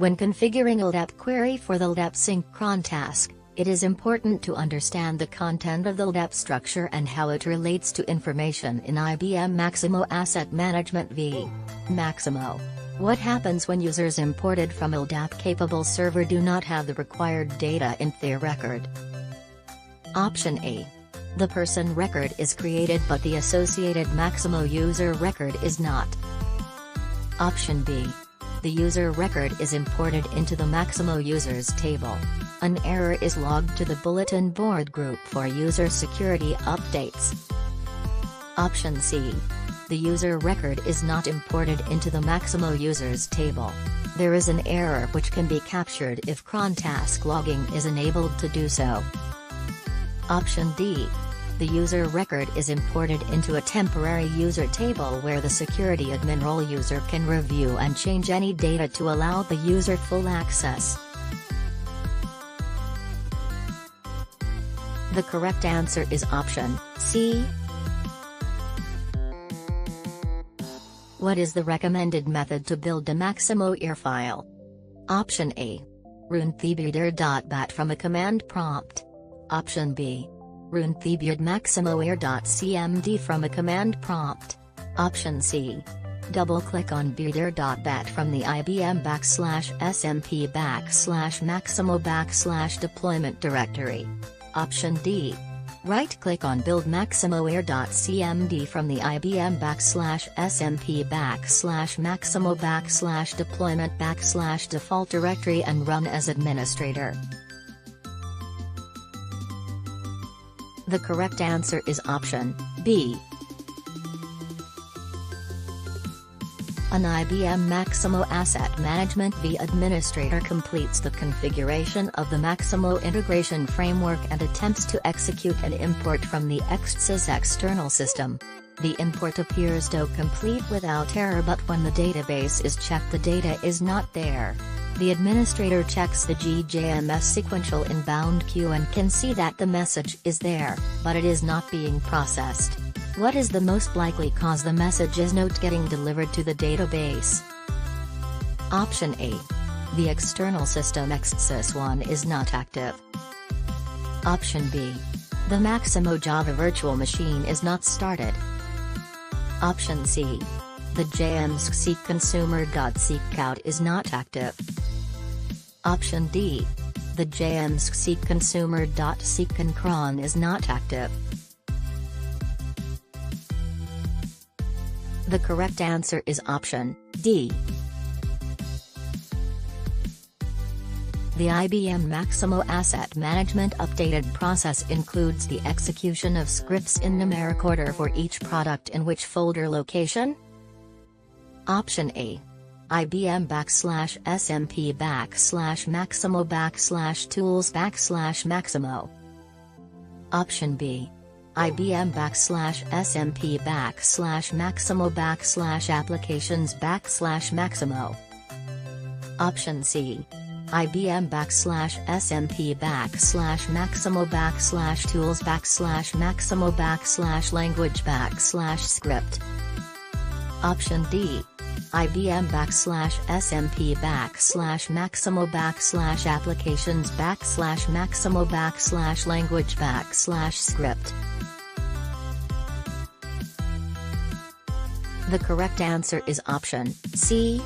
When configuring a LDAP query for the LDAP sync cron task, it is important to understand the content of the LDAP structure and how it relates to information in IBM Maximo Asset Management v. Maximo. What happens when users imported from a LDAP-capable server do not have the required data in their record? Option A. The person record is created but the associated Maximo user record is not. Option B. The user record is imported into the Maximo users table. An error is logged to the bulletin board group for user security updates. Option C. The user record is not imported into the Maximo users table. There is an error which can be captured if cron task logging is enabled to do so. Option D. The user record is imported into a temporary user table where the security admin role user can review and change any data to allow the user full access. The correct answer is option C. What is the recommended method to build a Maximo IR file? Option A. Run thbuilder.bat from a command prompt. Option B. Run thbuild maximoir.cmd from a command prompt. Option C. Double-click on builder.bat from the IBM /smp/maximo/ deployment directory. Option D. Right-click on build maximoir.cmd from the IBM /smp/maximo/ deployment /default directory and run as administrator. The correct answer is option B. An IBM Maximo Asset Management v Administrator completes the configuration of the Maximo integration framework and attempts to execute an import from the Accessment external system. The import appears to complete without error, but when the database is checked the data is not there. The administrator checks the GJMS sequential inbound queue and can see that the message is there, but it is not being processed. What is the most likely cause the message is not getting delivered to the database? Option A. The external system Accessment is not active. Option B. The Maximo Java virtual machine is not started. Option C. The JMSC consumer.seekout is not active. Option D. The JMSC consumer.seekcron is not active. The correct answer is option D. The IBM Maximo Asset Management updated process includes the execution of scripts in numeric order for each product in which folder location? Option A. IBM /smp/maximo/tools /maximo. Option B. IBM /smp/maximo/applications /maximo. Option C. IBM /smp/maximo/tools /maximo/language/script. Option D. IBM /smp/maximo/applications /maximo/language/script. The correct answer is option C.